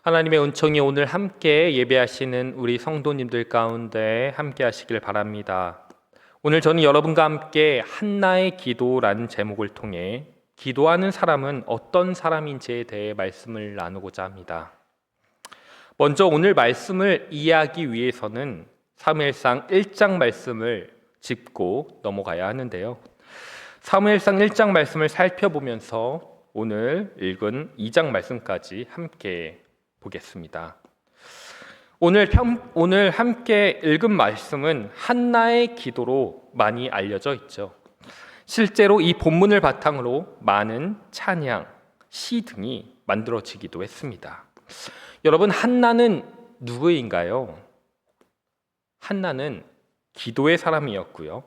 하나님의 은총이 오늘 함께 예배하시는 우리 성도님들 가운데 함께 하시길 바랍니다. 오늘 저는 여러분과 함께 한나의 기도라는 제목을 통해 기도하는 사람은 어떤 사람인지에 대해 말씀을 나누고자 합니다. 먼저 오늘 말씀을 이해하기 위해서는 사무엘상 1장 말씀을 짚고 넘어가야 하는데요. 사무엘상 1장 말씀을 살펴보면서 오늘 읽은 2장 말씀까지 함께 보겠습니다. 오늘 함께 읽은 말씀은 한나의 기도로 많이 알려져 있죠. 실제로 이 본문을 바탕으로 많은 찬양, 시 등이 만들어지기도 했습니다. 여러분, 한나는 누구인가요? 한나는 기도의 사람이었고요.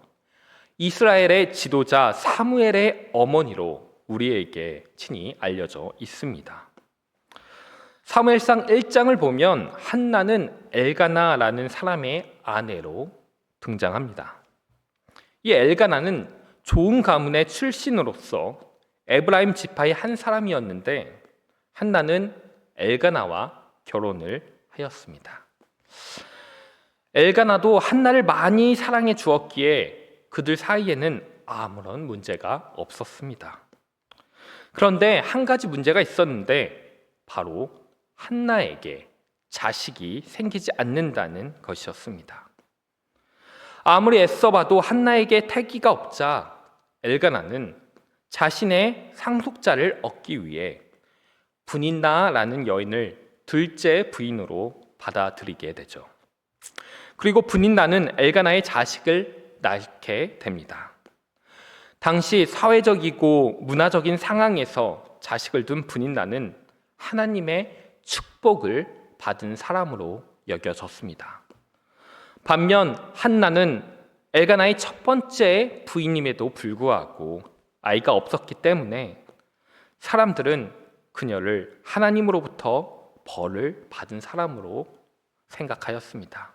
이스라엘의 지도자 사무엘의 어머니로 우리에게 친히 알려져 있습니다. 사무엘상 1장을 보면 한나는 엘가나라는 사람의 아내로 등장합니다. 이 엘가나는 좋은 가문의 출신으로서 에브라임 지파의 한 사람이었는데 한나는 엘가나와 결혼을 하였습니다. 엘가나도 한나를 많이 사랑해 주었기에 그들 사이에는 아무런 문제가 없었습니다. 그런데 한 가지 문제가 있었는데 바로 한나에게 자식이 생기지 않는다는 것이었습니다. 아무리 애써봐도 한나에게 태기가 없자 엘가나는 자신의 상속자를 얻기 위해 분인나라는 여인을 둘째 부인으로 받아들이게 되죠. 그리고 분인나는 엘가나의 자식을 낳게 됩니다. 당시 사회적이고 문화적인 상황에서 자식을 둔 분인나는 하나님의 축복을 받은 사람으로 여겨졌습니다. 반면 한나는 엘가나의 첫 번째 부인임에도 불구하고 아이가 없었기 때문에 사람들은 그녀를 하나님으로부터 벌을 받은 사람으로 생각하였습니다.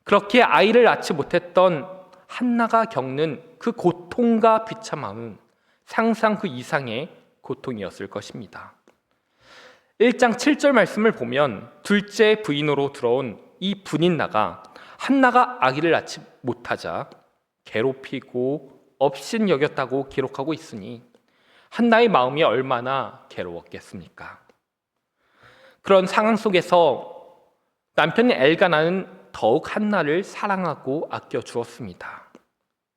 그렇게 아이를 낳지 못했던 한나가 겪는 그 고통과 비참함은 상상 그 이상의 고통이었을 것입니다. 1장 7절 말씀을 보면 둘째 부인으로 들어온 이 분인나가 한나가 아기를 낳지 못하자 괴롭히고 업신여겼다고 기록하고 있으니 한나의 마음이 얼마나 괴로웠겠습니까? 그런 상황 속에서 남편인 엘가나는 더욱 한나를 사랑하고 아껴주었습니다.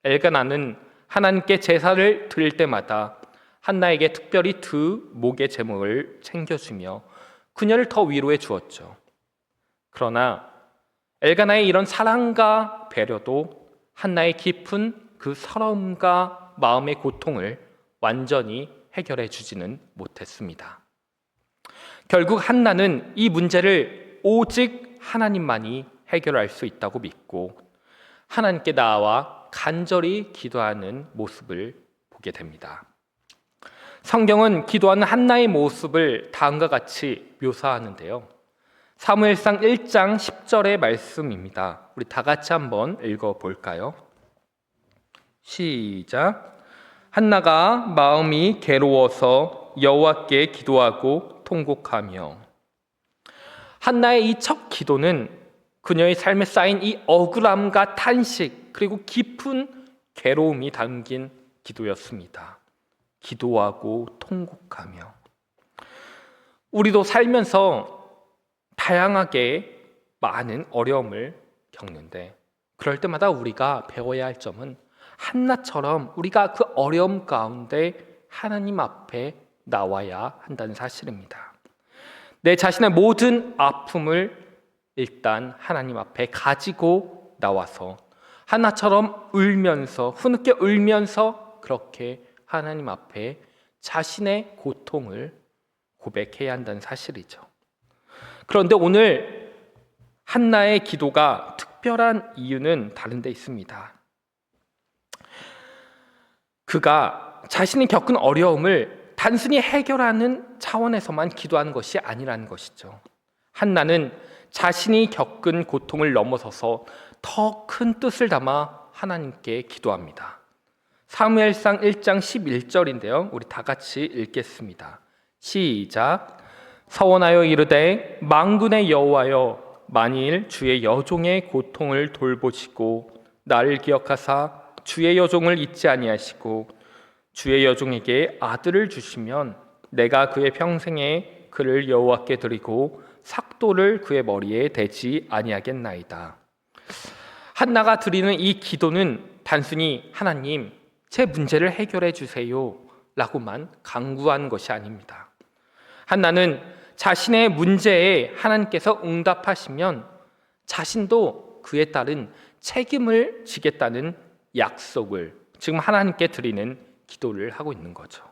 엘가나는 하나님께 제사를 드릴 때마다 한나에게 특별히 두 목의 제목을 챙겨주며 그녀를 더 위로해 주었죠. 그러나 엘가나의 이런 사랑과 배려도 한나의 깊은 그 서러움과 마음의 고통을 완전히 해결해 주지는 못했습니다. 결국 한나는 이 문제를 오직 하나님만이 해결할 수 있다고 믿고 하나님께 나아와 간절히 기도하는 모습을 보게 됩니다. 성경은 기도하는 한나의 모습을 다음과 같이 묘사하는데요. 사무엘상 1장 10절의 말씀입니다. 우리 다 같이 한번 읽어볼까요? 시작. 한나가 마음이 괴로워서 여호와께 기도하고 통곡하며. 한나의 이 첫 기도는 그녀의 삶에 쌓인 이 억울함과 탄식 그리고 깊은 괴로움이 담긴 기도였습니다. 기도하고 통곡하며. 우리도 살면서 다양하게 많은 어려움을 겪는데 그럴 때마다 우리가 배워야 할 점은 한나처럼 우리가 그 어려움 가운데 하나님 앞에 나와야 한다는 사실입니다. 내 자신의 모든 아픔을 일단 하나님 앞에 가지고 나와서 한나처럼 울면서 흐느껴 울면서 그렇게 하나님 앞에 자신의 고통을 고백해야 한다는 사실이죠. 그런데 오늘 한나의 기도가 특별한 이유는 다른 데 있습니다. 그가 자신이 겪은 어려움을 단순히 해결하는 차원에서만 기도하는 것이 아니라는 것이죠. 한나는 자신이 겪은 고통을 넘어서서 더 큰 뜻을 담아 하나님께 기도합니다. 사무엘상 1장 11절인데요. 우리 다 같이 읽겠습니다. 시작. 서원하여 이르되 만군의 여호와여, 만일 주의 여종의 고통을 돌보시고 나를 기억하사 주의 여종을 잊지 아니하시고 주의 여종에게 아들을 주시면 내가 그의 평생에 그를 여호와께 드리고 삭도를 그의 머리에 대지 아니하겠나이다. 한나가 드리는 이 기도는 단순히 하나님, 제 문제를 해결해 주세요 라고만 간구한 것이 아닙니다. 한나는 자신의 문제에 하나님께서 응답하시면 자신도 그에 따른 책임을 지겠다는 약속을 지금 하나님께 드리는 기도를 하고 있는 거죠.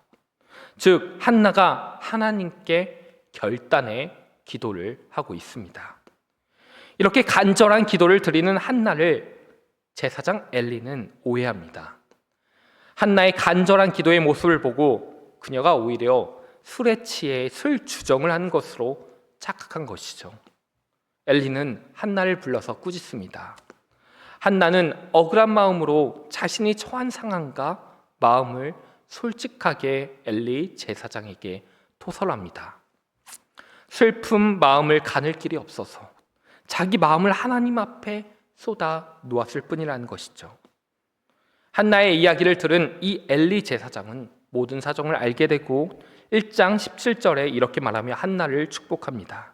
즉 한나가 하나님께 결단의 기도를 하고 있습니다. 이렇게 간절한 기도를 드리는 한나를 제사장 엘리는 오해합니다. 한나의 간절한 기도의 모습을 보고 그녀가 오히려 술에 취해 술 주정을 한 것으로 착각한 것이죠. 엘리는 한나를 불러서 꾸짖습니다. 한나는 억울한 마음으로 자신이 처한 상황과 마음을 솔직하게 엘리 제사장에게 토설합니다. 슬픔 마음을 가눌 길이 없어서 자기 마음을 하나님 앞에 쏟아 놓았을 뿐이라는 것이죠. 한나의 이야기를 들은 이 엘리 제사장은 모든 사정을 알게 되고 1장 17절에 이렇게 말하며 한나를 축복합니다.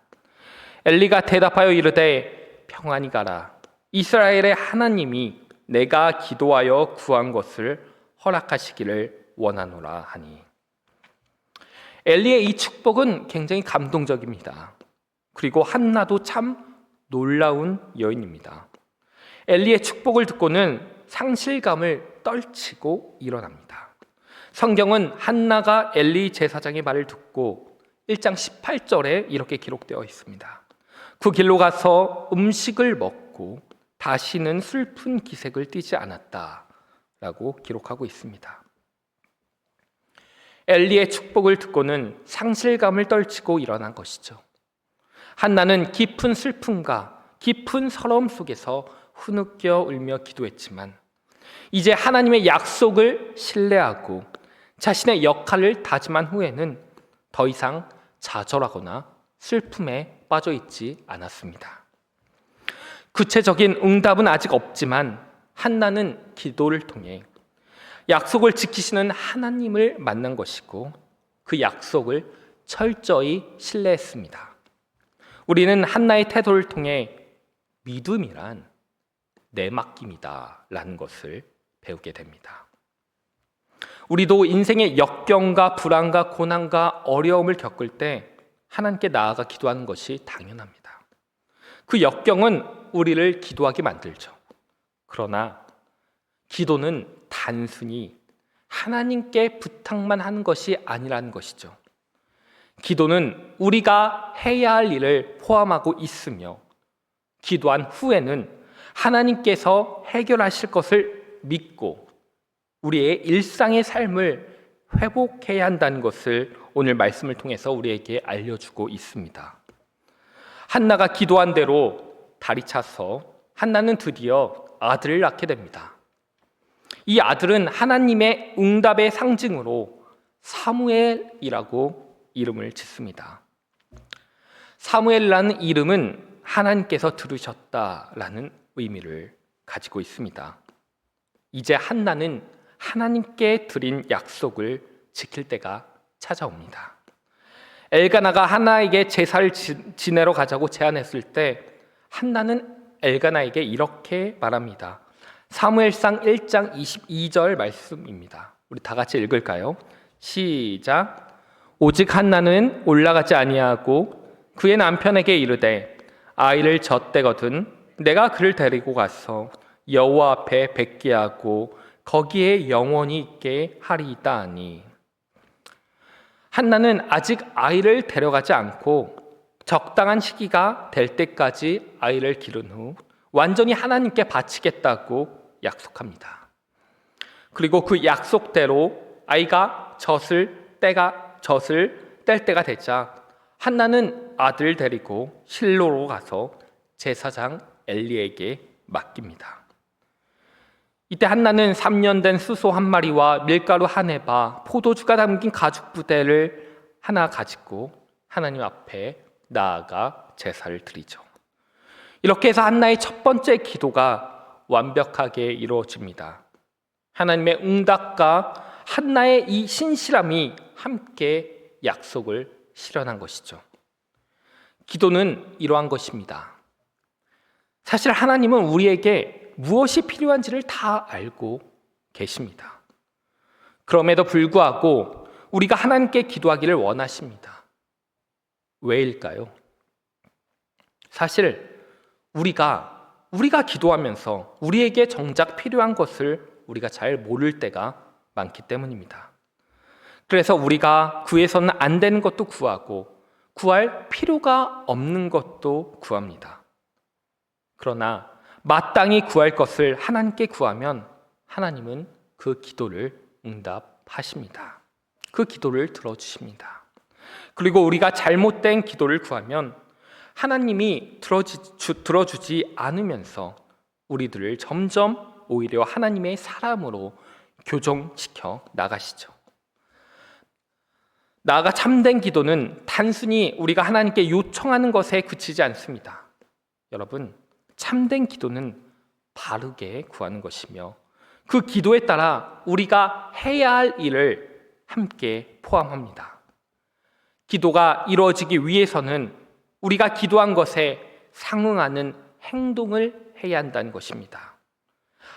엘리가 대답하여 이르되 평안히 가라. 이스라엘의 하나님이 내가 기도하여 구한 것을 허락하시기를 원하노라 하니. 엘리의 이 축복은 굉장히 감동적입니다. 그리고 한나도 참 놀라운 여인입니다. 엘리의 축복을 듣고는 상실감을 떨치고 일어납니다. 성경은 한나가 엘리 제사장의 말을 듣고 1장 18절에 이렇게 기록되어 있습니다. 그 길로 가서 음식을 먹고 다시는 슬픈 기색을 띠지 않았다 라고 기록하고 있습니다. 엘리의 축복을 듣고는 상실감을 떨치고 일어난 것이죠. 한나는 깊은 슬픔과 깊은 서러움 속에서 흐느껴 울며 기도했지만 이제 하나님의 약속을 신뢰하고 자신의 역할을 다짐한 후에는 더 이상 좌절하거나 슬픔에 빠져 있지 않았습니다. 구체적인 응답은 아직 없지만 한나는 기도를 통해 약속을 지키시는 하나님을 만난 것이고 그 약속을 철저히 신뢰했습니다. 우리는 한나의 태도를 통해 믿음이란 내맡김이다 라는 것을 배우게 됩니다. 우리도 인생의 역경과 불안과 고난과 어려움을 겪을 때 하나님께 나아가 기도하는 것이 당연합니다. 그 역경은 우리를 기도하게 만들죠. 그러나 기도는 단순히 하나님께 부탁만 하는 것이 아니라는 것이죠. 기도는 우리가 해야 할 일을 포함하고 있으며 기도한 후에는 하나님께서 해결하실 것을 믿고 우리의 일상의 삶을 회복해야 한다는 것을 오늘 말씀을 통해서 우리에게 알려주고 있습니다. 한나가 기도한 대로 달이 차서 한나는 드디어 아들을 낳게 됩니다. 이 아들은 하나님의 응답의 상징으로 사무엘이라고 이름을 짓습니다. 사무엘이라는 이름은 하나님께서 들으셨다라는 의미를 가지고 있습니다. 이제 한나는 하나님께 드린 약속을 지킬 때가 찾아옵니다. 엘가나가 한나에게 제사를 지내러 가자고 제안했을 때 한나는 엘가나에게 이렇게 말합니다. 사무엘상 1장 22절 말씀입니다. 우리 다 같이 읽을까요? 시작. 오직 한나는 올라가지 아니하고 그의 남편에게 이르되 아이를 젖대거든 내가 그를 데리고 가서 여호와 앞에 뵙게 하고 거기에 영원히 있게 하리이다 하니. 한나는 아직 아이를 데려가지 않고 적당한 시기가 될 때까지 아이를 기른 후 완전히 하나님께 바치겠다고 약속합니다. 그리고 그 약속대로 아이가 젖을 뗄 때가 되자 한나는 아들을 데리고 실로로 가서 제사장 엘리에게 맡깁니다. 이때 한나는 3년 된 수소 한 마리와 밀가루 한 에바, 포도주가 담긴 가죽 부대를 하나 가지고 하나님 앞에 나아가 제사를 드리죠. 이렇게 해서 한나의 첫 번째 기도가 완벽하게 이루어집니다. 하나님의 응답과 한나의 이 신실함이 함께 약속을 실현한 것이죠. 기도는 이러한 것입니다. 사실 하나님은 우리에게 무엇이 필요한지를 다 알고 계십니다. 그럼에도 불구하고 우리가 하나님께 기도하기를 원하십니다. 왜일까요? 사실 우리가 기도하면서 우리에게 정작 필요한 것을 우리가 잘 모를 때가 많기 때문입니다. 그래서 우리가 구해서는 안 되는 것도 구하고 구할 필요가 없는 것도 구합니다. 그러나 마땅히 구할 것을 하나님께 구하면 하나님은 그 기도를 응답하십니다. 그 기도를 들어주십니다. 그리고 우리가 잘못된 기도를 구하면 하나님이 들어주지 않으면서 우리들을 점점 오히려 하나님의 사람으로 교정시켜 나가시죠. 나아가 참된 기도는 단순히 우리가 하나님께 요청하는 것에 그치지 않습니다. 여러분, 참된 기도는 바르게 구하는 것이며 그 기도에 따라 우리가 해야 할 일을 함께 포함합니다. 기도가 이루어지기 위해서는 우리가 기도한 것에 상응하는 행동을 해야 한다는 것입니다.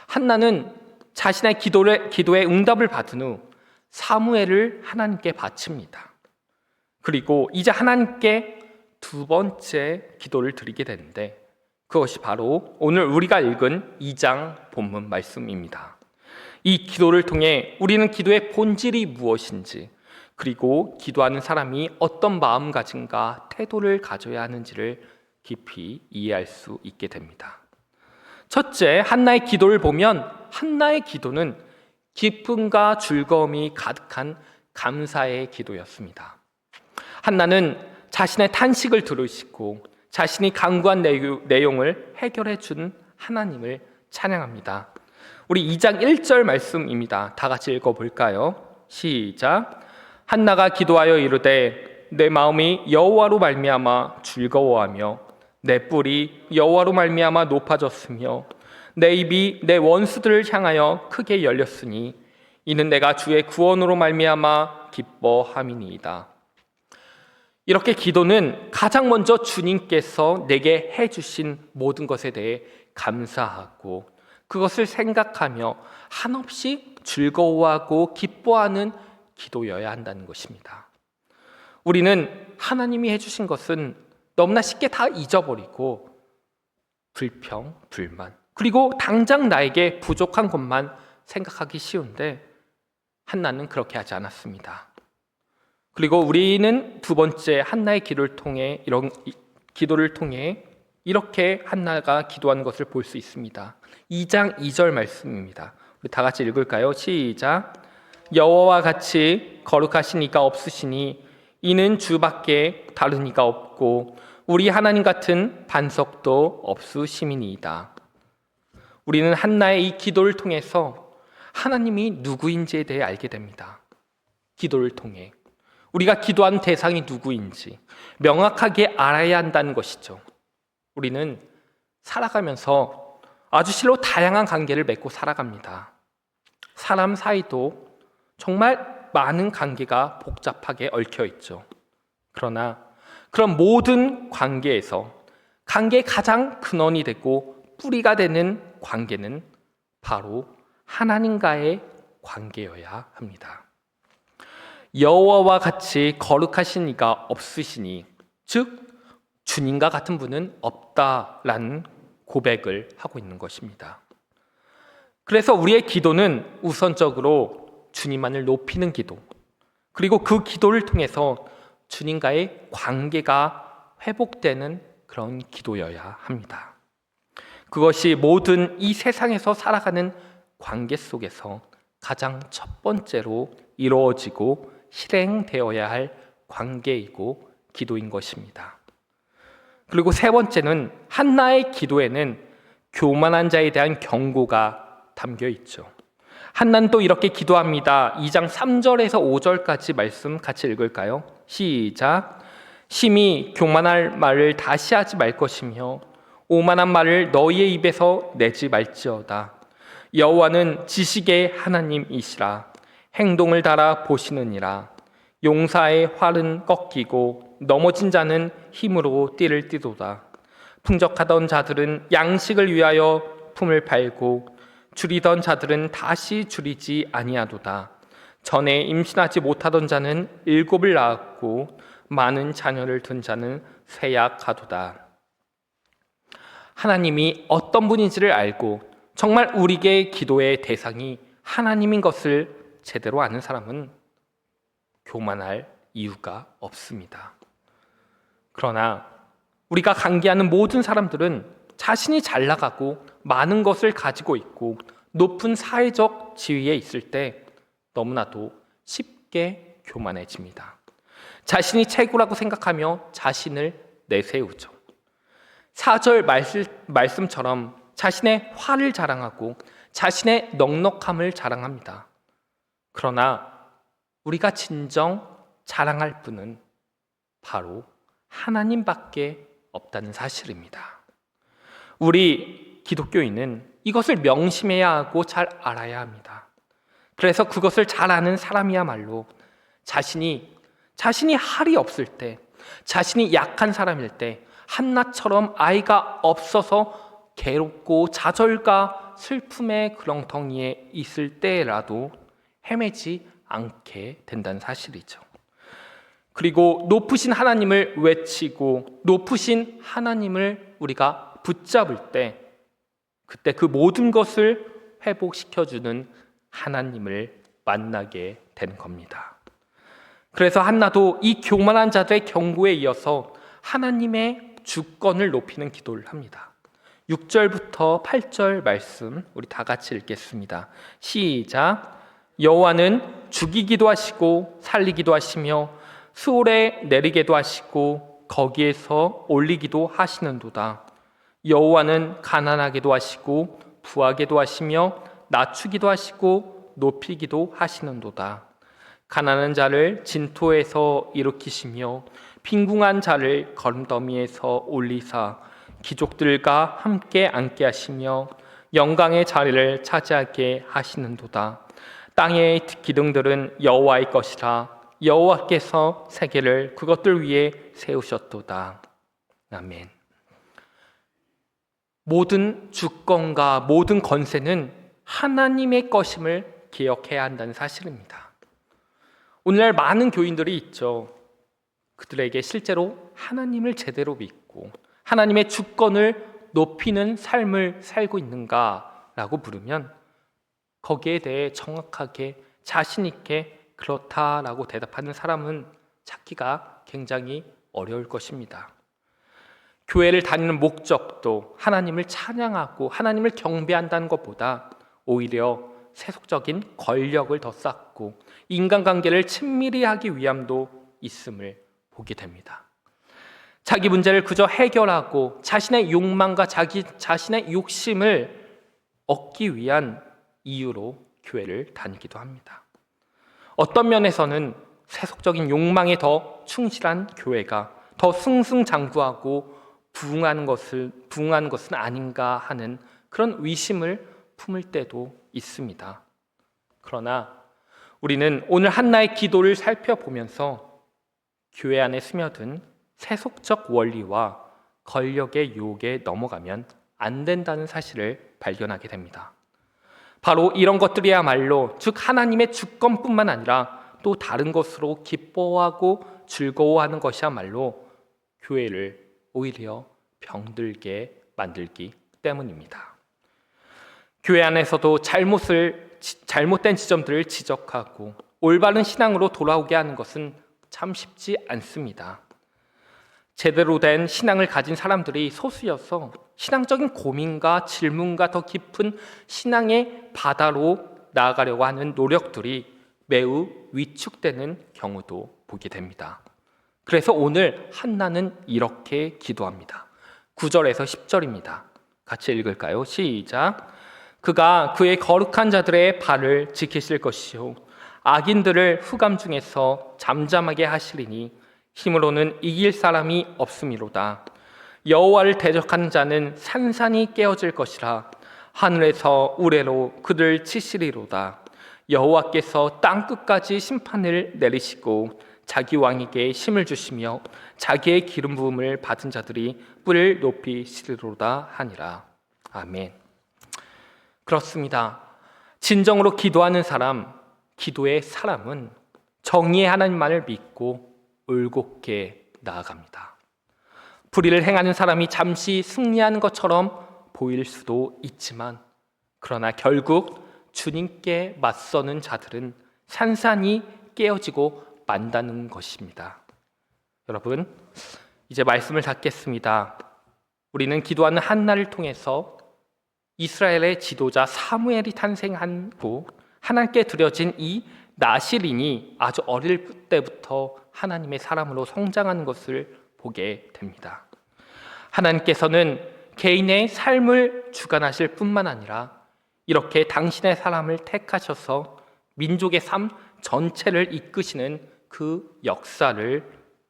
한나는 자신의 기도에 응답을 받은 후 사무엘을 하나님께 바칩니다. 그리고 이제 하나님께 두 번째 기도를 드리게 되는데 그것이 바로 오늘 우리가 읽은 2장 본문 말씀입니다. 이 기도를 통해 우리는 기도의 본질이 무엇인지 그리고 기도하는 사람이 어떤 마음가짐과 태도를 가져야 하는지를 깊이 이해할 수 있게 됩니다. 첫째, 한나의 기도를 보면 한나의 기도는 기쁨과 즐거움이 가득한 감사의 기도였습니다. 한나는 자신의 탄식을 들으시고 자신이 간구한 내용을 해결해 준 하나님을 찬양합니다. 우리 2장 1절 말씀입니다. 다 같이 읽어볼까요? 시작. 한나가 기도하여 이르되 내 마음이 여호와로 말미암아 즐거워하며 내 뿔이 여호와로 말미암아 높아졌으며 내 입이 내 원수들을 향하여 크게 열렸으니 이는 내가 주의 구원으로 말미암아 기뻐함이니이다. 이렇게 기도는 가장 먼저 주님께서 내게 해주신 모든 것에 대해 감사하고 그것을 생각하며 한없이 즐거워하고 기뻐하는 기도여야 한다는 것입니다. 우리는 하나님이 해주신 것은 너무나 쉽게 다 잊어버리고 불평, 불만 그리고 당장 나에게 부족한 것만 생각하기 쉬운데 한나는 그렇게 하지 않았습니다. 그리고 우리는 두 번째 한나의 기도를 통해 이렇게 한나가 기도하는 것을 볼 수 있습니다. 2장 2절 말씀입니다. 우리 다 같이 읽을까요? 시작. 여호와와 같이 거룩하신 이가 없으시니 이는 주밖에 다른 이가 없고 우리 하나님 같은 반석도 없으심이니이다. 우리는 한나의 이 기도를 통해서 하나님이 누구인지에 대해 알게 됩니다. 기도를 통해 우리가 기도한 대상이 누구인지 명확하게 알아야 한다는 것이죠. 우리는 살아가면서 아주 실로 다양한 관계를 맺고 살아갑니다. 사람 사이도 정말 많은 관계가 복잡하게 얽혀 있죠. 그러나 그런 모든 관계에서 관계의 가장 근원이 되고 뿌리가 되는 관계는 바로 하나님과의 관계여야 합니다. 여호와와 같이 거룩하신 이가 없으시니 즉 주님과 같은 분은 없다라는 고백을 하고 있는 것입니다. 그래서 우리의 기도는 우선적으로 주님만을 높이는 기도, 그리고 그 기도를 통해서 주님과의 관계가 회복되는 그런 기도여야 합니다. 그것이 모든 이 세상에서 살아가는 관계 속에서 가장 첫 번째로 이루어지고 실행되어야 할 관계이고 기도인 것입니다. 그리고 세 번째는 한나의 기도에는 교만한 자에 대한 경고가 담겨 있죠. 한나는 또 이렇게 기도합니다. 2장 3절에서 5절까지 말씀 같이 읽을까요? 시작. 심히 교만할 말을 다시 하지 말 것이며 오만한 말을 너희의 입에서 내지 말지어다. 여호와는 지식의 하나님이시라. 행동을 달아 보시느니라. 용사의 활은 꺾이고 넘어진 자는 힘으로 띠를 띠도다. 풍족하던 자들은 양식을 위하여 품을 팔고 줄이던 자들은 다시 줄이지 아니하도다. 전에 임신하지 못하던 자는 7을 낳았고 많은 자녀를 둔 자는 쇠약하도다. 하나님이 어떤 분인지를 알고 정말 우리의 기도의 대상이 하나님인 것을 제대로 아는 사람은 교만할 이유가 없습니다. 그러나 우리가 관계하는 모든 사람들은 자신이 잘 나가고 많은 것을 가지고 있고 높은 사회적 지위에 있을 때 너무나도 쉽게 교만해집니다. 자신이 최고라고 생각하며 자신을 내세우죠. 4절 말씀처럼 자신의 화를 자랑하고 자신의 넉넉함을 자랑합니다. 그러나 우리가 진정 자랑할 분은 바로 하나님밖에 없다는 사실입니다. 우리 기독교인은 이것을 명심해야 하고 잘 알아야 합니다. 그래서 그것을 잘 아는 사람이야말로 자신이 할이 없을 때, 자신이 약한 사람일 때, 한나처럼 아이가 없어서 괴롭고 좌절과 슬픔의 그렁텅이에 있을 때라도 헤매지 않게 된다는 사실이죠. 그리고 높으신 하나님을 외치고 높으신 하나님을 우리가 붙잡을 때 그때 그 모든 것을 회복시켜주는 하나님을 만나게 되는 겁니다. 그래서 한나도 이 교만한 자들의 경고에 이어서 하나님의 주권을 높이는 기도를 합니다. 6절부터 8절 말씀 우리 다 같이 읽겠습니다. 시작. 여호와는 죽이기도 하시고 살리기도 하시며 수월에 내리게도 하시고 거기에서 올리기도 하시는도다. 여호와는 가난하게도 하시고 부하게도 하시며 낮추기도 하시고 높이기도 하시는도다. 가난한 자를 진토에서 일으키시며 빈궁한 자를 거름더미에서 올리사 귀족들과 함께 앉게 하시며 영광의 자리를 차지하게 하시는도다. 땅의 기둥들은 여호와의 것이라. 여호와께서 세계를 그것들 위에 세우셨도다. 아멘. 모든 주권과 모든 권세는 하나님의 것임을 기억해야 한다는 사실입니다. 오늘날 많은 교인들이 있죠. 그들에게 실제로 하나님을 제대로 믿고 하나님의 주권을 높이는 삶을 살고 있는가라고 물으면 거기에 대해 정확하게 자신 있게 그렇다라고 대답하는 사람은 찾기가 굉장히 어려울 것입니다. 교회를 다니는 목적도 하나님을 찬양하고 하나님을 경배한다는 것보다 오히려 세속적인 권력을 더 쌓고 인간관계를 친밀히 하기 위함도 있음을 보게 됩니다. 자기 문제를 그저 해결하고 자신의 욕망과 자신의 욕심을 얻기 위한 이유로 교회를 다니기도 합니다. 어떤 면에서는 세속적인 욕망에 더 충실한 교회가 더 승승장구하고 부흥하는 것은 아닌가 하는 그런 의심을 품을 때도 있습니다. 그러나 우리는 오늘 한나의 기도를 살펴보면서 교회 안에 스며든 세속적 원리와 권력의 유혹에 넘어가면 안 된다는 사실을 발견하게 됩니다. 바로 이런 것들이야말로 즉 하나님의 주권뿐만 아니라 또 다른 것으로 기뻐하고 즐거워하는 것이야말로 교회를 오히려 병들게 만들기 때문입니다. 교회 안에서도 잘못된 지점들을 지적하고 올바른 신앙으로 돌아오게 하는 것은 참 쉽지 않습니다. 제대로 된 신앙을 가진 사람들이 소수여서 신앙적인 고민과 질문과 더 깊은 신앙의 바다로 나아가려고 하는 노력들이 매우 위축되는 경우도 보게 됩니다. 그래서 오늘 한나는 이렇게 기도합니다. 9절에서 10절입니다. 같이 읽을까요? 시작. 그가 그의 거룩한 자들의 발을 지키실 것이요 악인들을 흑암 중에서 잠잠하게 하시리니 힘으로는 이길 사람이 없음이로다. 여호와를 대적하는 자는 산산이 깨어질 것이라. 하늘에서 우레로 그들 치시리로다. 여호와께서 땅 끝까지 심판을 내리시고 자기 왕에게 힘을 주시며 자기의 기름 부음을 받은 자들이 뿔을 높이시리로다 하니라. 아멘. 그렇습니다. 진정으로 기도하는 사람, 기도의 사람은 정의의 하나님만을 믿고 올곧게 나아갑니다. 불의를 행하는 사람이 잠시 승리하는 것처럼 보일 수도 있지만, 그러나 결국 주님께 맞서는 자들은 산산이 깨어지고 만다는 것입니다. 여러분, 이제 말씀을 닫겠습니다. 우리는 기도하는 한나를 통해서 이스라엘의 지도자 사무엘이 탄생하고 하나님께 드려진 이 나실인이 아주 어릴 때부터 하나님의 사람으로 성장하는 것을 보게 됩니다. 하나님께서는 개인의 삶을 주관하실 뿐만 아니라 이렇게 당신의 사람을 택하셔서 민족의 삶 전체를 이끄시는 그 역사를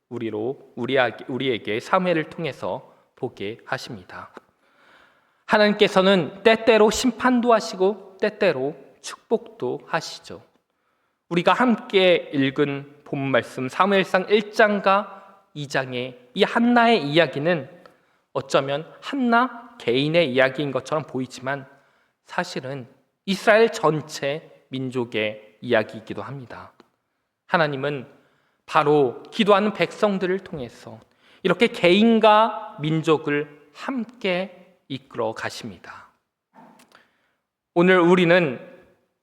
우리에게 사무엘을 통해서 보게 하십니다. 하나님께서는 때때로 심판도 하시고 때때로 축복도 하시죠. 우리가 함께 읽은 본 말씀 사무엘상 1장과 2장의 이 한나의 이야기는 어쩌면 한나 개인의 이야기인 것처럼 보이지만 사실은 이스라엘 전체 민족의 이야기이기도 합니다. 하나님은 바로 기도하는 백성들을 통해서 이렇게 개인과 민족을 함께 이끌어 가십니다. 오늘 우리는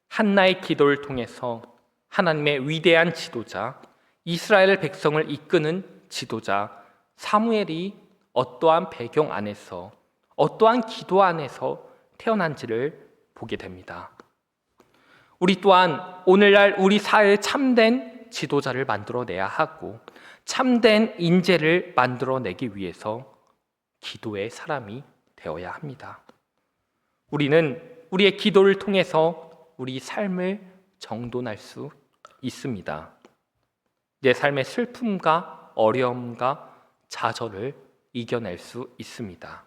한나의 기도를 통해서 하나님의 위대한 지도자, 이스라엘 백성을 이끄는 지도자 사무엘이 어떠한 배경 안에서, 어떠한 기도 안에서 태어난지를 보게 됩니다. 우리 또한 오늘날 우리 사회에 참된 지도자를 만들어내야 하고 참된 인재를 만들어내기 위해서 기도의 사람이 되어야 합니다. 우리는 우리의 기도를 통해서 우리 삶을 정돈할 수 있습니다. 내 삶의 슬픔과 어려움과 좌절을 이겨낼 수 있습니다.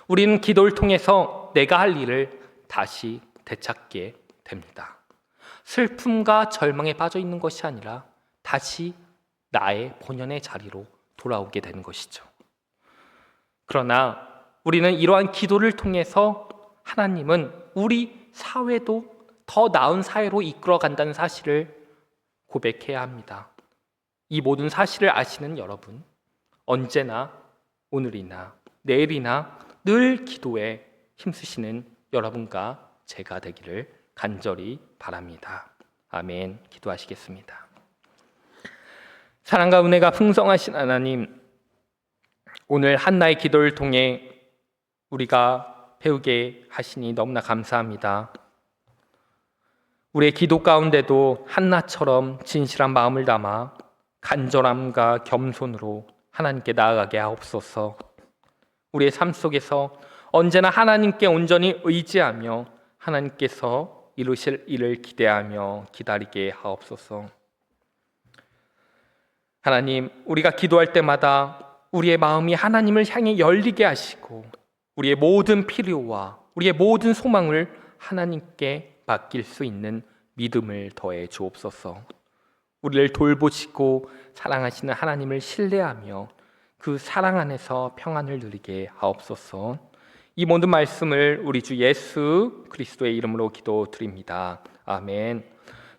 우리는 기도를 통해서 내가 할 일을 다시 되찾게 됩니다. 슬픔과 절망에 빠져 있는 것이 아니라 다시 나의 본연의 자리로 돌아오게 되는 것이죠. 그러나 우리는 이러한 기도를 통해서 하나님은 우리 사회도 더 나은 사회로 이끌어간다는 사실을 고백해야 합니다. 이 모든 사실을 아시는 여러분, 언제나 오늘이나 내일이나 늘 기도에 힘쓰시는 여러분과 제가 되기를 간절히 바랍니다. 아멘. 기도하시겠습니다. 사랑과 은혜가 풍성하신 하나님, 오늘 한나의 기도를 통해 우리가 배우게 하시니 너무나 감사합니다. 우리의 기도 가운데도 한나처럼 진실한 마음을 담아 간절함과 겸손으로 하나님께 나아가게 하옵소서. 우리의 삶 속에서 언제나 하나님께 온전히 의지하며 하나님께서 이루실 일을 기대하며 기다리게 하옵소서. 하나님, 우리가 기도할 때마다 우리의 마음이 하나님을 향해 열리게 하시고 우리의 모든 필요와 우리의 모든 소망을 하나님께 맡길 수 있는 믿음을 더해 주옵소서. 우리를 돌보시고 사랑하시는 하나님을 신뢰하며 그 사랑 안에서 평안을 누리게 하옵소서. 이 모든 말씀을 우리 주 예수 그리스도의 이름으로 기도드립니다. 아멘.